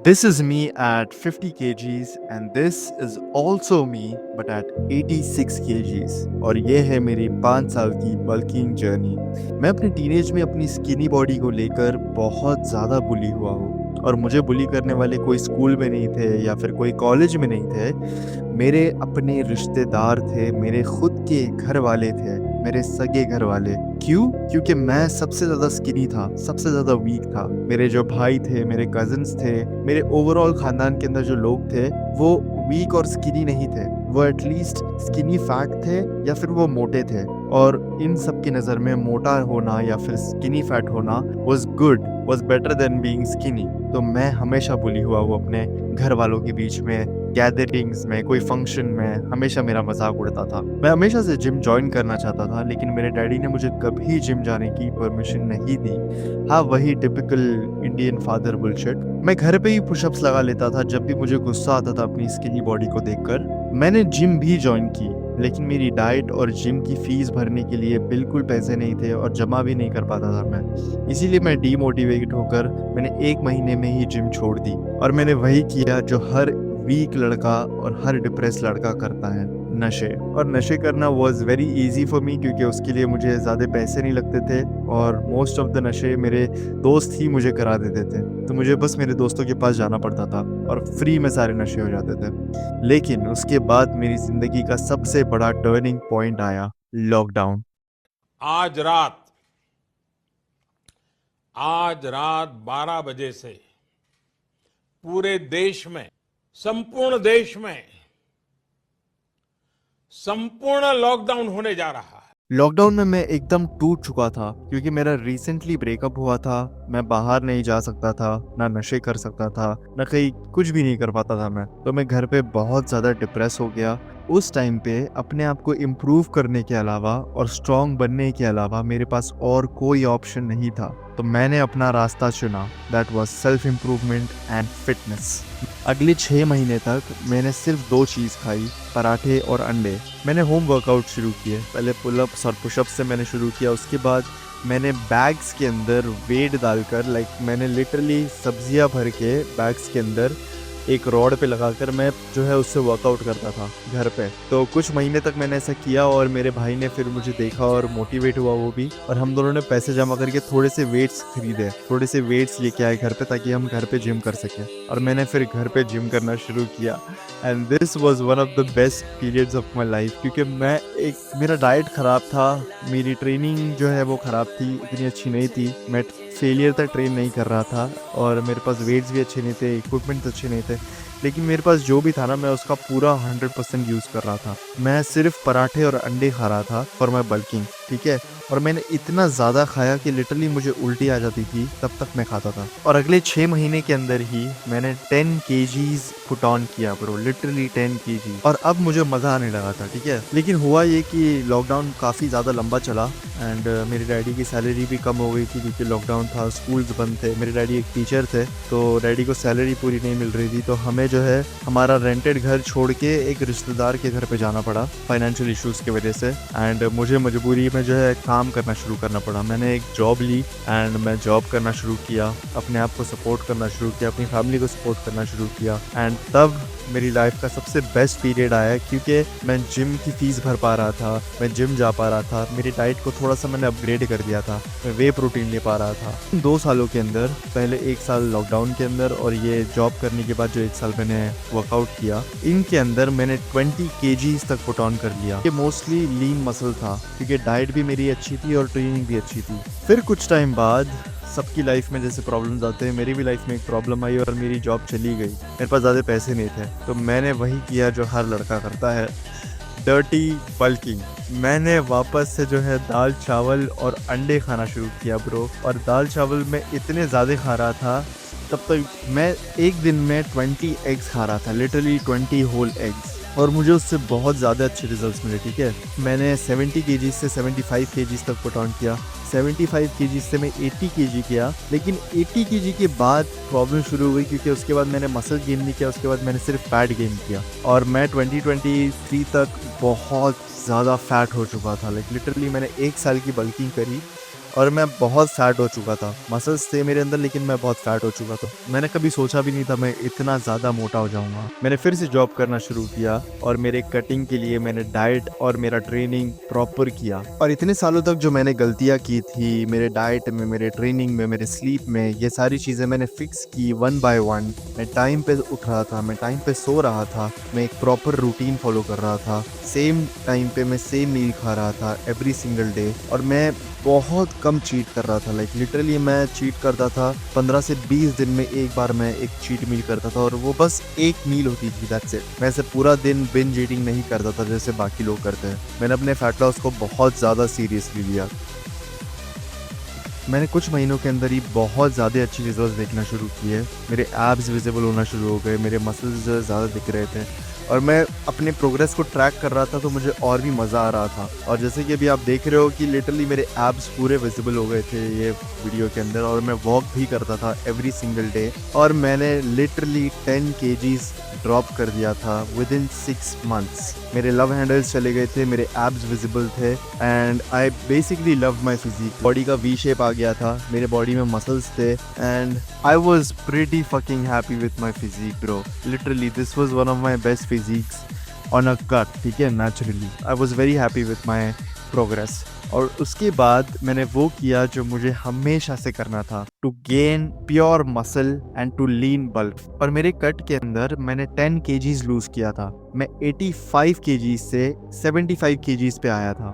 This is me at 50 kgs and this is also me but at 86 kgs और ये है मेरी 5 साल की बल्किंग जर्नी। मैं अपने टीनेज में अपनी स्किनी बॉडी को लेकर बहुत ज़्यादा बुली हुआ हूँ और मुझे बुली करने वाले कोई स्कूल में नहीं थे या फिर कोई कॉलेज में नहीं थे। मेरे अपने रिश्तेदार थे, मेरे खुद के घर वाले थे, मेरे सगे घर वाले। क्यों? क्योंकि मैं सबसे ज़्यादा स्किनी था, सबसे ज़्यादा वीक था। मेरे जो भाई थे, मेरे कजिन्स थे, मेरे ओवरऑल खानदान के अंदर जो लोग थे वो वीक और स्किनी नहीं थे, वो एटलीस्ट स्किनी फैट थे या फिर वो मोटे थे। और इन सब की नज़र में मोटा होना या फिर स्किनी फैट होना was good, was better than being skinny. तो मैं हमेशा बुली हुआ हूँ अपने घर वालों के बीच में, गैदरिंग्स में, कोई फंक्शन में हमेशा मेरा मजाक उड़ता था। मैं हमेशा से जिम ज्वाइन करना चाहता था लेकिन मेरे डैडी ने मुझे कभी जिम जाने की परमिशन नहीं दी। हाँ, वही टिपिकल इंडियन फादर बुलशिट। मैं घर पे ही पुशअप्स लगा लेता था जब भी मुझे गुस्सा आता था अपनी स्किनी बॉडी को देखकर। मैंने जिम भी ज्वाइन की लेकिन मेरी डाइट और जिम की फीस भरने के लिए बिल्कुल पैसे नहीं थे और जमा भी नहीं कर पाता था मैं। इसीलिए मैं डीमोटिवेट होकर मैंने 1 महीने में ही जिम छोड़ दी और मैंने वही किया जो हर वीक लड़का और हर डिप्रेस लड़का करता है, नशे। और नशे करना was very easy for me क्योंकि उसके लिए मुझे ज़्यादा पैसे नहीं लगते थे और मोस्ट ऑफ द नशे मेरे दोस्त ही मुझे करा देते थे। तो मुझे बस मेरे दोस्तों के पास जाना पड़ता था और फ्री में सारे नशे हो जाते थे। लेकिन उसके बाद मेरी ज़िंदगी का सबसे बड़ा टर्निंग पॉइंट आया, लॉकडाउन। आज रात आज रात 12 बजे से पूरे देश में, संपूर्ण देश में संपूर्ण लॉकडाउन होने जा रहा है। लॉकडाउन में मैं एकदम टूट चुका था क्योंकि मेरा रिसेंटली ब्रेकअप हुआ था। मैं बाहर नहीं जा सकता था, ना नशे कर सकता था, ना कहीं कुछ भी नहीं कर पाता था मैं। तो मैं घर पे बहुत ज़्यादा डिप्रेस हो गया। उस टाइम पे अपने आप को इम्प्रूव करने के अलावा और स्ट्रॉन्ग बनने के अलावा मेरे पास और कोई ऑप्शन नहीं था। तो मैंने अपना रास्ता चुना, that was self improvement and fitness. अगले 6 महीने तक मैंने सिर्फ 2 चीज़ खाई, पराठे और अंडे। मैंने होम वर्कआउट शुरू किए, पहले पुलअप्स और पुशअप्स से मैंने शुरू किया। उसके बाद मैंने बैग्स के अंदर वेट डालकर, मैंने लिटरली सब्जियां भर के बैग्स के अंदर एक रॉड पे लगाकर मैं जो है उससे वर्कआउट करता था घर पे। तो कुछ महीने तक मैंने ऐसा किया और मेरे भाई ने फिर मुझे देखा और मोटिवेट हुआ वो भी, और हम दोनों ने पैसे जमा करके थोड़े से वेट्स खरीदे, थोड़े से वेट्स लेके आए घर पे ताकि हम घर पे जिम कर सकें। और मैंने फिर घर पे जिम करना शुरू किया and this was one of the best periods of my life क्योंकि मेरा डाइट ख़राब था, मेरी ट्रेनिंग जो है वो ख़राब थी, इतनी अच्छी नहीं थी। मैं फेलियर तक ट्रेन नहीं कर रहा था और मेरे पास वेट्स भी अच्छे नहीं थे, इक्विपमेंट्स अच्छे नहीं थे, लेकिन मेरे पास जो भी था ना मैं उसका पूरा 100% यूज़ कर रहा था। मैं सिर्फ पराठे और अंडे खा रहा था फॉर माई बल्किंग, ठीक है। और मैंने इतना ज़्यादा खाया कि लिटरली मुझे उल्टी आ जाती थी, तब तक मैं खाता था। और अगले 6 महीने के अंदर ही मैंने 10 kgs पुट ऑन किया ब्रो, लिटरली 10 kg। और अब मुझे मज़ा आने लगा था, ठीक है। लेकिन हुआ ये कि लॉकडाउन काफ़ी ज़्यादा लंबा चला एंड मेरे डैडी की सैलरी भी कम हो गई थी क्योंकि लॉकडाउन था, स्कूल्स बंद थे। मेरे डैडी एक टीचर थे तो डैडी को सैलरी पूरी नहीं मिल रही थी, तो हमें जो है हमारा रेंटेड घर छोड़ के एक रिश्तेदार के घर पे जाना पड़ा फाइनेंशियल इश्यूज़ की वजह से। एंड मुझे मजबूरी में जो है काम करना शुरू करना पड़ा। मैंने एक जॉब ली एंड मैं जॉब करना शुरू किया, अपने आप को सपोर्ट करना शुरू किया, अपनी फैमिली को सपोर्ट करना शुरू किया। एंड तब मेरी लाइफ का सबसे बेस्ट पीरियड आया क्योंकि मैं जिम की फ़ीस भर पा रहा था, मैं जिम जा पा रहा था, मेरी डाइट को थोड़ा सा मैंने अपग्रेड कर दिया था, मैं वे प्रोटीन ले पा रहा था। 2 सालों के अंदर, पहले 1 साल लॉकडाउन के अंदर और ये जॉब करने के बाद जो 1 साल मैंने वर्कआउट किया, इनके अंदर मैंने 20 kgs तक पुट ऑन कर लिया। ये मोस्टली लीन मसल था क्योंकि डाइट भी मेरी अच्छी थी और ट्रेनिंग भी अच्छी थी। फिर कुछ टाइम बाद सबकी लाइफ में जैसे प्रॉब्लम्स आते हैं, मेरी भी लाइफ में एक प्रॉब्लम आई और मेरी जॉब चली गई। मेरे पास ज़्यादा पैसे नहीं थे तो मैंने वही किया जो हर लड़का करता है, डर्टी बल्किंग। मैंने वापस से जो है दाल चावल और अंडे खाना शुरू किया ब्रो। और दाल चावल मैं इतने ज़्यादा खा रहा था, तब तक मैं एक दिन में 20 एग्स खा रहा था, लिटरली 20 होल एग्स, और मुझे उससे बहुत ज़्यादा अच्छे रिजल्ट्स मिले, ठीक है। मैंने 70 kg से 75 kg तक पुट ऑन किया, 75 kg से मैं 80 kg किया। लेकिन 80 kg के बाद प्रॉब्लम शुरू हुई क्योंकि उसके बाद मैंने मसल गेन नहीं किया, उसके बाद मैंने सिर्फ फैट गेन किया और मैं 2023 तक बहुत ज़्यादा फैट हो चुका था। लिटरली मैंने 1 साल की बल्किंग करी और मैं बहुत फैट हो चुका था। मसल्स थे मेरे अंदर लेकिन मैं बहुत फैट हो चुका था। मैंने कभी सोचा भी नहीं था मैं इतना ज़्यादा मोटा हो जाऊंगा। मैंने फिर से जॉब करना शुरू किया और मेरे कटिंग के लिए मैंने डाइट और मेरा ट्रेनिंग प्रॉपर किया। और इतने सालों तक जो मैंने गलतियाँ की थी मेरे डाइट में, मेरे ट्रेनिंग में, मेरे स्लीप में, ये सारी चीज़ें मैंने फिक्स की वन बाय वन। मैं टाइम पे उठ रहा था, मैं टाइम पे सो रहा था, मैं एक प्रॉपर रूटीन फॉलो कर रहा था, सेम टाइम पे मैं सेम मील खा रहा था एवरी सिंगल डे। और मैं बहुत कम चीट कर रहा था, लाइक लिटरली मैं चीट करता था 15 से 20 दिन में एक बार मैं एक चीट मील करता था और वो बस एक मील होती थी, दैट्स इट। मैं ऐसे पूरा दिन बिंज ईटिंग नहीं करता था जैसे बाकी लोग करते हैं। मैंने अपने फैट लॉस को बहुत ज़्यादा सीरियसली लिया। मैंने कुछ महीनों के अंदर ही बहुत ज़्यादा अच्छी रिजल्ट्स देखना शुरू किए। मेरे एब्स विजिबल होना शुरू हो गए, मेरे मसल्स ज़्यादा दिख रहे थे और मैं अपने प्रोग्रेस को ट्रैक कर रहा था तो मुझे और भी मज़ा आ रहा था। और जैसे कि अभी आप देख रहे हो कि लिटरली मेरे एब्स पूरे विजिबल हो गए थे ये वीडियो के अंदर। और मैं वॉक भी करता था एवरी सिंगल डे और मैंने लिटरली 10 kgs ड्रॉप कर दिया था विद इन 6 months। मेरे लव हैंडल्स चले गए थे, मेरे एब्स विजिबल थे and I basically love my physique. Body का वी शेप आ गया था, मेरे बॉडी में मसल्स थे and I was pretty fucking happy with my physique bro. Literally this was one of my best physiques on a cut, ठीक है, naturally. I was very happy with my progress. और उसके बाद मैंने वो किया जो मुझे हमेशा से करना था, to gain pure muscle and to lean bulk. और मेरे कट के अंदर मैंने 10 kgs लूज किया था। मैं 85 kgs से 75 kgs पे आया था।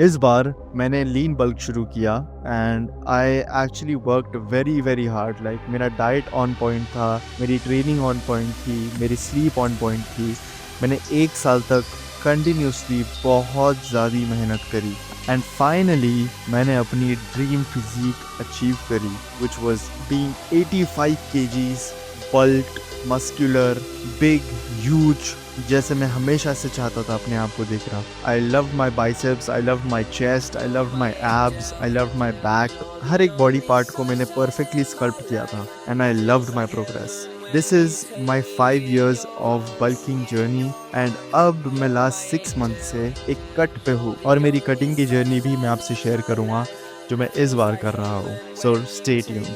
इस बार मैंने लीन बल्क शुरू किया and I actually worked very hard. Like मेरा डाइट ऑन पॉइंट था, मेरी ट्रेनिंग ऑन पॉइंट थी, मेरी स्लीप ऑन पॉइंट थी। मैंने 1 साल तक कंटिन्यूसली बहुत ज़्यादा मेहनत करी एंड फाइनली मैंने अपनी ड्रीम फिजिक अचीव करी, which was being 85 kgs, bulk, muscular, big, huge, जैसे मैं हमेशा से चाहता था अपने आप को देख रहा। I love my biceps, I love my chest, I love my abs, I love my back. हर एक बॉडी पार्ट को मैंने परफेक्टली स्कल्प्ट किया था and I loved my progress. This is my 5 years of bulking journey and अब मैं last 6 months से एक कट पे हूँ और मेरी कटिंग की जर्नी भी मैं आपसे शेयर करूँगा जो मैं इस बार कर रहा हूँ। So stay tuned.